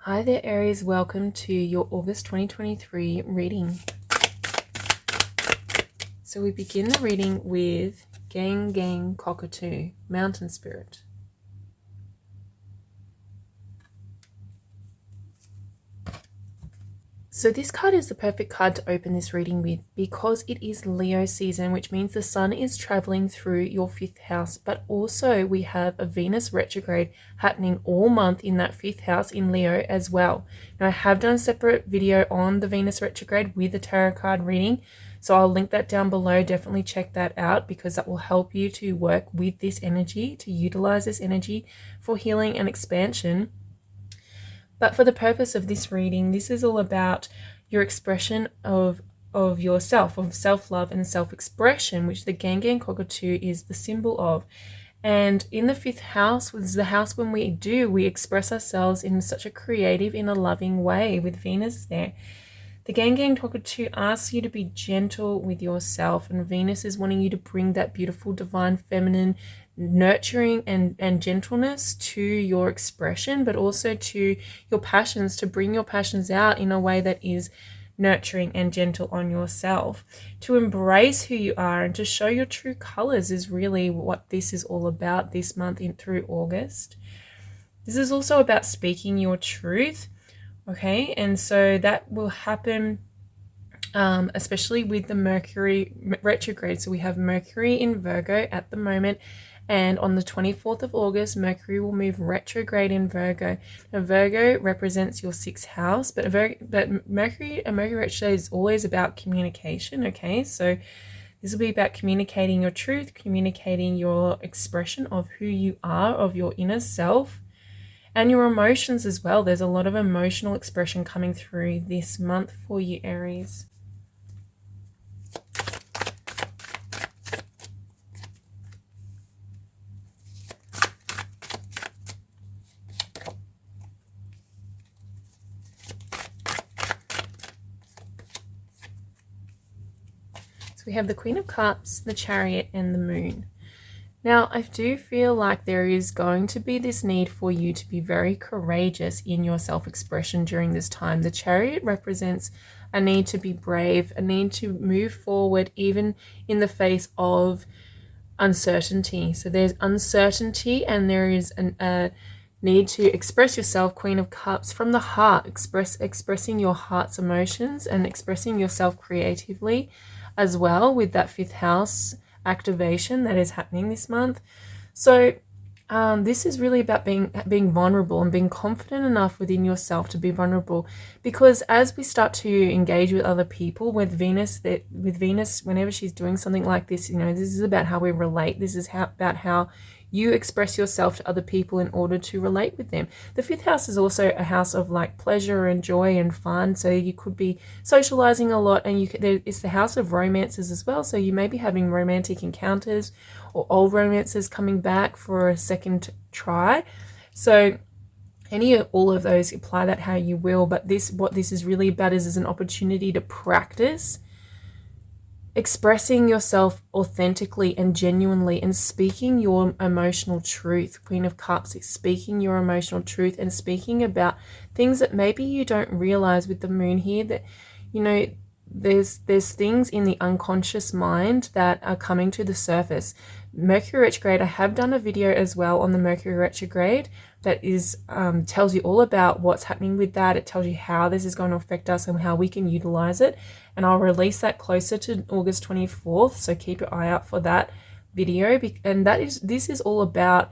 Hi there, Aries. Welcome to your August 2023 reading. So we begin the reading with Gang Gang Cockatoo, Mountain Spirit. So this card is the perfect card to open this reading with because it is Leo season, which means the sun is traveling through your 5th house, but also we have a Venus retrograde happening all month in that 5th house in Leo as well. Now I have done a separate video on the Venus retrograde with a tarot card reading, so I'll link that down below. Definitely check that out because that will help you to work with this energy, to utilize this energy for healing and expansion. But for the purpose of this reading, this is all about your expression of yourself, of self-love and self-expression, which the Gang Gang Cockatoo is the symbol of. And in the 5th house was the house when we express ourselves in such a creative, in a loving way with Venus there. The Gang Gang Cockatoo asks you to be gentle with yourself, and Venus is wanting you to bring that beautiful, divine, feminine, nurturing and gentleness to your expression, but also to your passions, to bring your passions out in a way that is nurturing and gentle on yourself. To embrace who you are and to show your true colors is really what this is all about this month through August. This is also about speaking your truth. Okay, and so that will happen especially with the Mercury retrograde. So we have Mercury in Virgo at the moment, and on the 24th of August, Mercury will move retrograde in Virgo. Now, Virgo represents your 6th house, but Mercury retrograde is always about communication, okay? So this will be about communicating your truth, communicating your expression of who you are, of your inner self, and your emotions as well. There's a lot of emotional expression coming through this month for you, Aries. So we have the Queen of Cups, the Chariot, and the Moon. Now, I do feel like there is going to be this need for you to be very courageous in your self-expression during this time. The Chariot represents a need to be brave, a need to move forward even in the face of uncertainty. So there's uncertainty and there is a need to express yourself, Queen of Cups, from the heart, expressing your heart's emotions and expressing yourself creatively as well with that 5th house activation that is happening this month. So this is really about being vulnerable and being confident enough within yourself to be vulnerable, because as we start to engage with other people with Venus, whenever she's doing something like this, this is about how we relate. This is about how you express yourself to other people in order to relate with them. The 5th house is also a house of like pleasure and joy and fun. So you could be socializing a lot, and it's the house of romances as well. So you may be having romantic encounters or old romances coming back for a second try. So all of those, apply that how you will. But what this is really about is an opportunity to practice expressing yourself authentically and genuinely and speaking your emotional truth. Queen of Cups is speaking your emotional truth and speaking about things that maybe you don't realize with the Moon here, that there's things in the unconscious mind that are coming to the surface. Mercury retrograde, I have done a video as well on the Mercury retrograde that is tells you all about what's happening with that. It tells you how this is going to affect us and how we can utilize it, and I'll release that closer to August 24th, so keep your eye out for that video. And this is all about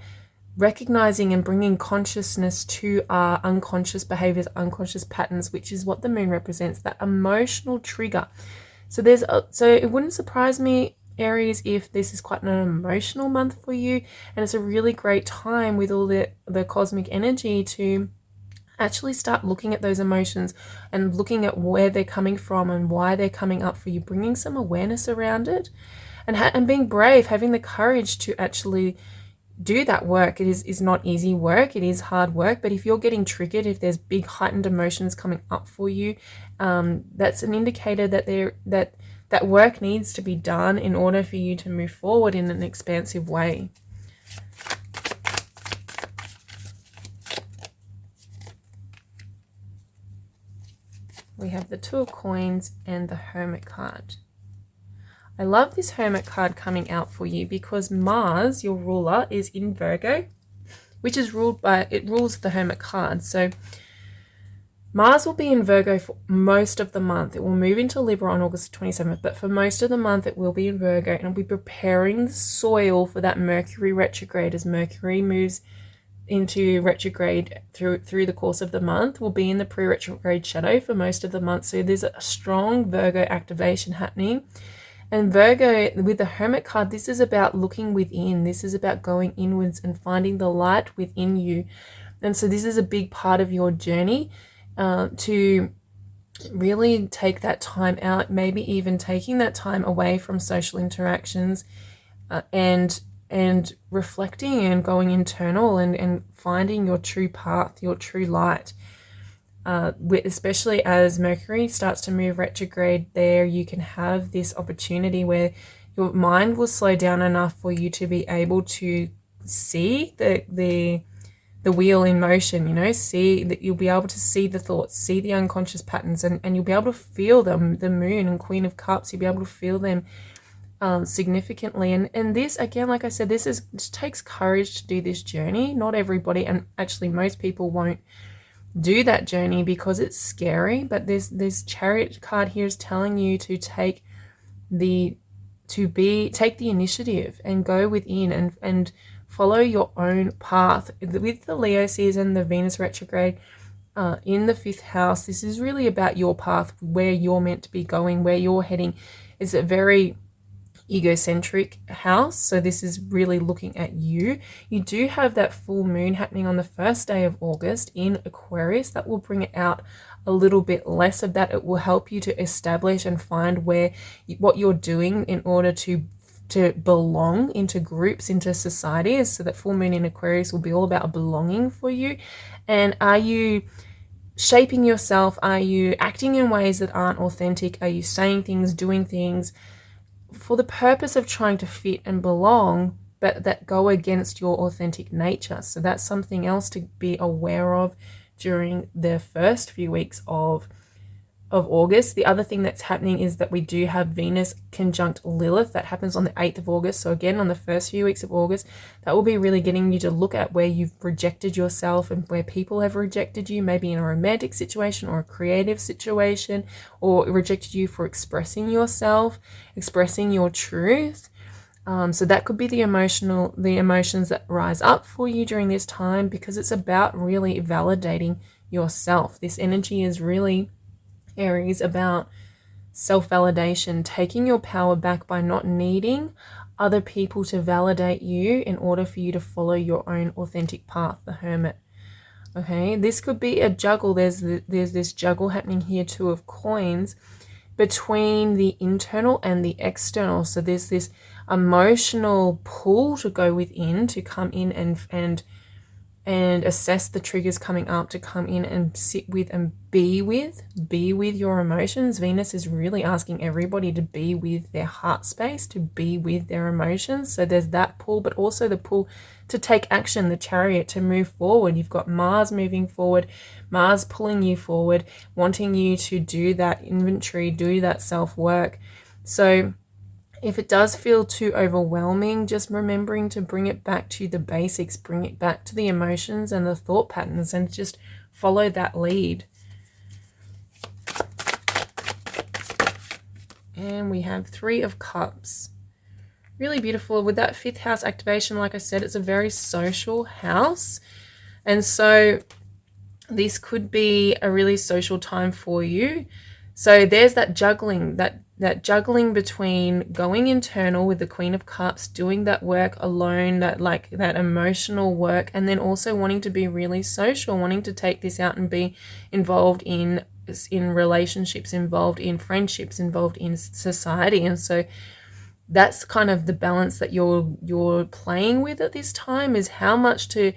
recognizing and bringing consciousness to our unconscious behaviors, unconscious patterns, which is what the Moon represents, that emotional trigger. So it wouldn't surprise me, Aries, if this is quite an emotional month for you, and it's a really great time with all the cosmic energy to actually start looking at those emotions and looking at where they're coming from and why they're coming up for you, bringing some awareness around it, and being brave, having the courage to actually do that work. It is not easy work, it is hard work, but if you're getting triggered, if there's big heightened emotions coming up for you, that's an indicator that that work needs to be done in order for you to move forward in an expansive way. we have the Two of Coins and the Hermit card. I love this Hermit card coming out for you because Mars, your ruler, is in Virgo, which is ruled by, it rules the Hermit card. So Mars will be in Virgo for most of the month. It will move into Libra on August 27th, but for most of the month it will be in Virgo, and it'll be preparing the soil for that Mercury retrograde. As Mercury moves into retrograde through the course of the month, will be in the pre-retrograde shadow for most of the month. So there's a strong Virgo activation happening. And Virgo, with the Hermit card, this is about looking within. This is about going inwards and finding the light within you. And so this is a big part of your journey, to really take that time out, maybe even taking that time away from social interactions, and reflecting and going internal and finding your true path, your true light. Especially as Mercury starts to move retrograde there, you can have this opportunity where your mind will slow down enough for you to be able to see the wheel in motion, you know, see that you'll be able to see the thoughts, see the unconscious patterns, and you'll be able to feel them. The Moon and Queen of Cups, you'll be able to feel them significantly. And this, again, like I said, this takes courage to do this journey. Not everybody, and actually most people won't do that journey because it's scary. But this Chariot card here is telling you to take the initiative and go within and follow your own path. With the Leo season, the Venus retrograde in the 5th house, this is really about your path, where you're meant to be going, where you're heading. It's a very egocentric house, so this is really looking at you. You do have that full moon happening on the first day of August in Aquarius. That will bring it out a little bit less of that. It will help you to establish and find what you're doing in order to belong into groups, into societies. So that full moon in Aquarius will be all about belonging for you. And are you shaping yourself? Are you acting in ways that aren't authentic? Are you saying things, doing things for the purpose of trying to fit and belong, but that go against your authentic nature? So that's something else to be aware of during the first few weeks of August. The other thing that's happening is that we do have Venus conjunct Lilith. That happens on the 8th of August. So again, on the first few weeks of August, that will be really getting you to look at where you've rejected yourself and where people have rejected you, maybe in a romantic situation or a creative situation, or rejected you for expressing yourself, expressing your truth. So that could be the emotions that rise up for you during this time, because it's about really validating yourself. This energy is really, Aries, about self-validation, taking your power back by not needing other people to validate you in order for you to follow your own authentic path, the Hermit. Okay, this could be a juggle. There's this juggle happening here, Two of Coins, between the internal and the external. So there's this emotional pull to go within, to come in and assess the triggers coming up, to come in and sit with and be with your emotions. Venus is really asking everybody to be with their heart space, to be with their emotions. So there's that pull, but also the pull to take action, the Chariot, to move forward. You've got Mars moving forward, Mars pulling you forward, wanting you to do that inventory, do that self-work. So if it does feel too overwhelming, just remembering to bring it back to the basics, bring it back to the emotions and the thought patterns, and just follow that lead. And we have Three of Cups. Really beautiful. With that 5th house activation, like I said, it's a very social house. And so this could be a really social time for you. So there's that juggling, that juggling between going internal with the Queen of Cups, doing that work alone, that emotional work, and then also wanting to be really social, wanting to take this out and be involved in relationships, involved in friendships, involved in society. And so that's kind of the balance that you're playing with at this time, is how much to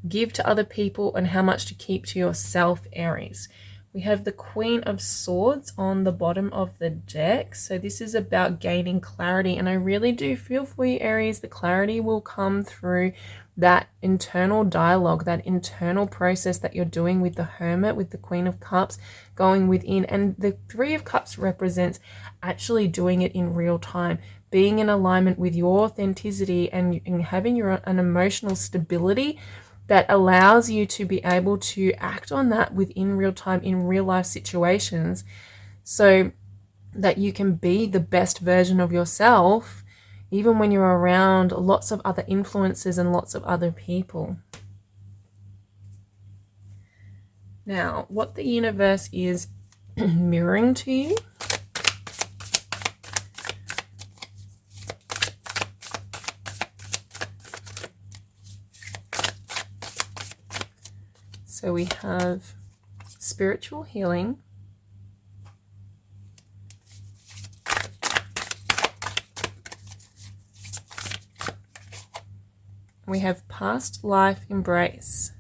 give to other people and how much to keep to yourself, Aries. We have the Queen of Swords on the bottom of the deck. So this is about gaining clarity. And I really do feel for you, Aries. The clarity will come through that internal dialogue, that internal process that you're doing with the Hermit, with the Queen of Cups, going within. And the Three of Cups represents actually doing it in real time, being in alignment with your authenticity and having an emotional stability that allows you to be able to act on that within real time in real life situations, so that you can be the best version of yourself even when you're around lots of other influences and lots of other people. Now, what the universe is mirroring to you. So we have spiritual healing. We have past life embrace.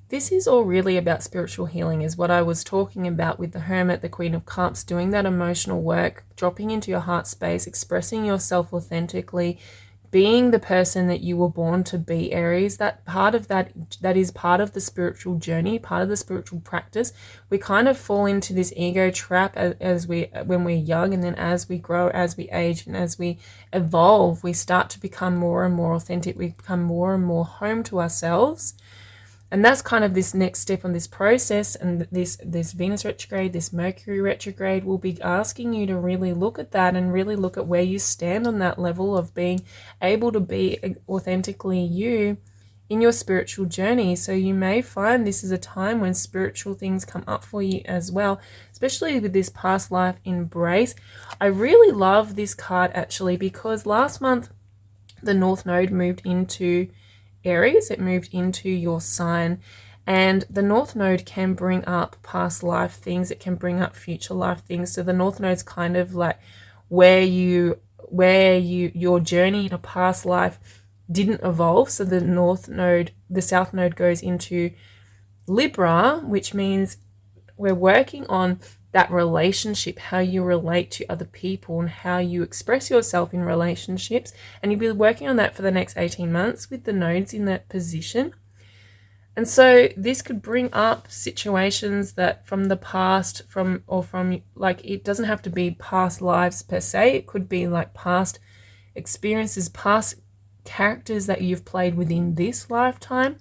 This is all really about spiritual healing, is what I was talking about with the Hermit, the Queen of Cups, doing that emotional work, dropping into your heart space, expressing yourself authentically, being the person that you were born to be, Aries. That part of that is part of the spiritual journey, part of the spiritual practice. We kind of fall into this ego trap when we're young, and then as we grow, as we age, and as we evolve, we start to become more and more authentic. We become more and more home to ourselves. And that's kind of this next step on this process. And this Venus retrograde, this Mercury retrograde will be asking you to really look at that and really look at where you stand on that level of being able to be authentically you in your spiritual journey. So you may find this is a time when spiritual things come up for you as well, especially with this past life embrace. I really love this card actually, because last month the North Node moved into Aries. It moved into your sign, and the North Node can bring up past life things. It can bring up future life things. So the North Node's kind of like where your journey in a past life didn't evolve. So the South Node goes into Libra, which means we're working on that relationship, how you relate to other people and how you express yourself in relationships. And you'll be working on that for the next 18 months with the nodes in that position. And so this could bring up situations that from the past, like, it doesn't have to be past lives per se. It could be like past experiences, past characters that you've played within this lifetime.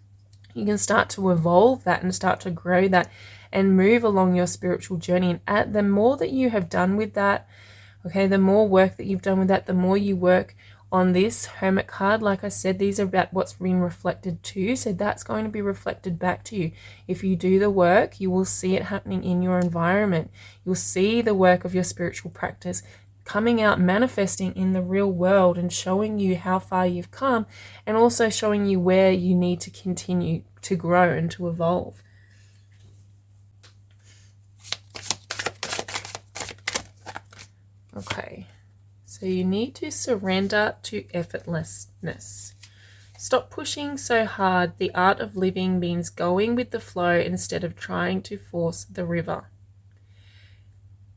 You can start to evolve that and start to grow that and move along your spiritual journey. And the more that you have done with that, okay, the more work that you've done with that, the more you work on this Hermit card. Like I said, these are about what's being reflected to you. So that's going to be reflected back to you. If you do the work, you will see it happening in your environment. You'll see the work of your spiritual practice coming out, manifesting in the real world and showing you how far you've come, and also showing you where you need to continue to grow and to evolve. Okay, so you need to surrender to effortlessness. Stop pushing so hard. The art of living means going with the flow instead of trying to force the river.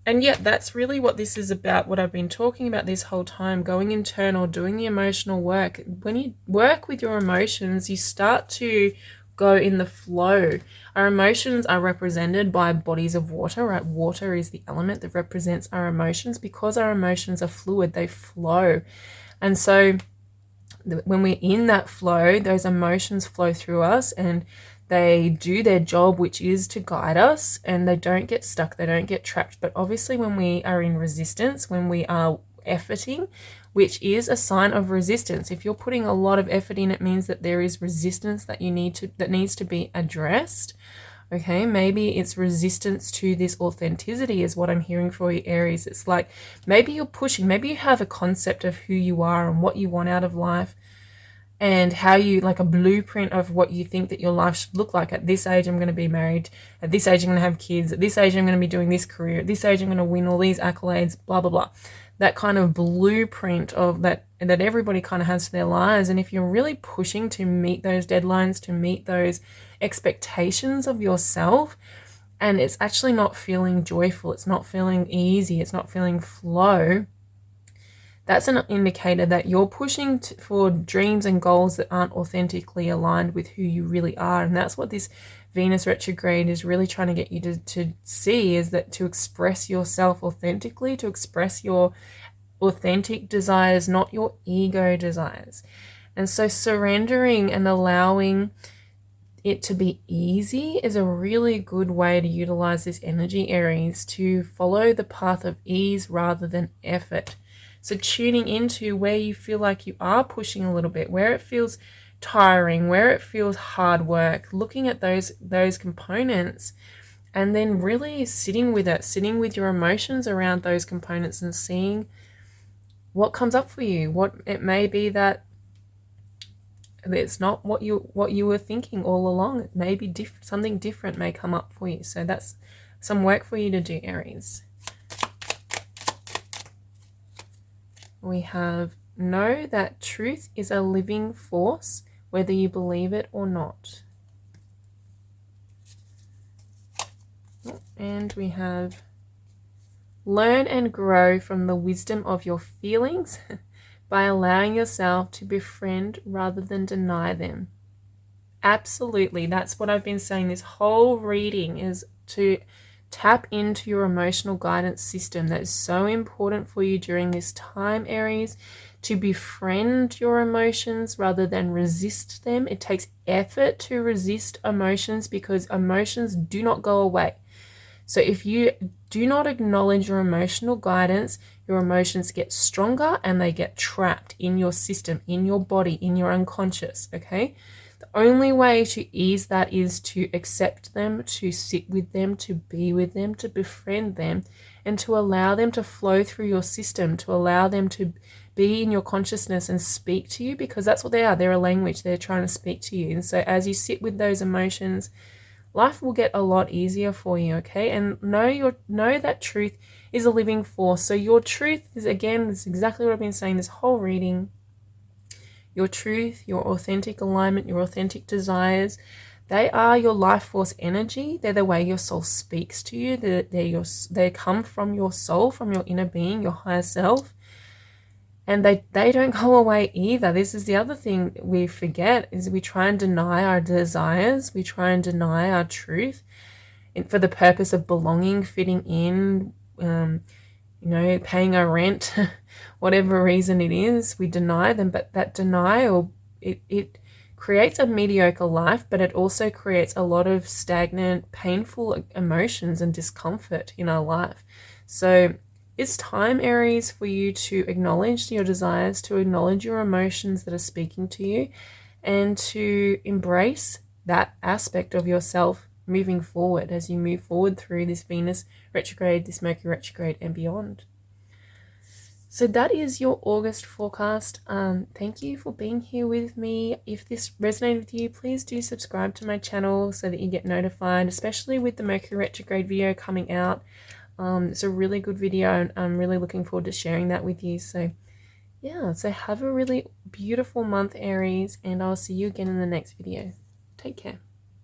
And yet that's really what this is about, what I've been talking about this whole time, going internal, doing the emotional work. When you work with your emotions, you start to go in the flow. Our emotions are represented by bodies of water, right? Water is the element that represents our emotions. Because our emotions are fluid, they flow. And so when we're in that flow, those emotions flow through us and they do their job, which is to guide us, and they don't get stuck, they don't get trapped. But obviously when we are in resistance, when we are efforting, which is a sign of resistance. If you're putting a lot of effort in, it means that there is resistance that needs to be addressed. Okay, maybe it's resistance to this authenticity is what I'm hearing for you, Aries. It's like maybe you're pushing, maybe you have a concept of who you are and what you want out of life, and how you, like a blueprint of what you think that your life should look like. At this age, I'm going to be married. At this age, I'm going to have kids. At this age, I'm going to be doing this career. At this age, I'm going to win all these accolades, blah, blah, blah. That kind of blueprint of that everybody kind of has for their lives. And if you're really pushing to meet those deadlines, to meet those expectations of yourself, and it's actually not feeling joyful, it's not feeling easy, it's not feeling flow, that's an indicator that you're pushing for dreams and goals that aren't authentically aligned with who you really are. And that's what this Venus retrograde is really trying to get you to see, is that to express yourself authentically, to express your authentic desires, not your ego desires. And so surrendering and allowing it to be easy is a really good way to utilize this energy, Aries, to follow the path of ease rather than effort. So tuning into where you feel like you are pushing a little bit, where it feels tiring, where it feels hard work, looking at those components, and then really sitting with it, sitting with your emotions around those components and seeing what comes up for you. What it may be that it's not what you were thinking all along. It may be something different may come up for you. So that's some work for you to do, Aries. We have, know that truth is a living force, whether you believe it or not. And we have, learn and grow from the wisdom of your feelings by allowing yourself to befriend rather than deny them. Absolutely. That's what I've been saying this whole reading, is to tap into your emotional guidance system. That is so important for you during this time, Aries, to befriend your emotions rather than resist them. It takes effort to resist emotions because emotions do not go away. So if you do not acknowledge your emotional guidance, your emotions get stronger and they get trapped in your system, in your body, in your unconscious, okay? The only way to ease that is to accept them, to sit with them, to be with them, to befriend them, and to allow them to flow through your system, to allow them to be in your consciousness and speak to you, because that's what they are. They're a language. They're trying to speak to you. And so as you sit with those emotions, life will get a lot easier for you, okay? And know that truth is a living force. So your truth is, again, this is exactly what I've been saying this whole reading. Your truth, your authentic alignment, your authentic desires, they are your life force energy. They're the way your soul speaks to you. They come from your soul, from your inner being, your higher self. And they don't go away either. This is the other thing we forget, is we try and deny our desires. We try and deny our truth for the purpose of belonging, fitting in, paying our rent, whatever reason it is, we deny them. But that denial, it creates a mediocre life, but it also creates a lot of stagnant, painful emotions and discomfort in our life. So it's time, Aries, for you to acknowledge your desires, to acknowledge your emotions that are speaking to you, and to embrace that aspect of yourself moving forward as you move forward through this Venus retrograde, this Mercury retrograde, and beyond. So that is your August forecast. Thank you for being here with me. If this resonated with you, please do subscribe to my channel so that you get notified, especially with the Mercury retrograde video coming out. It's a really good video, and I'm really looking forward to sharing that with you. So yeah, so have a really beautiful month, Aries, and I'll see you again in the next video. Take care.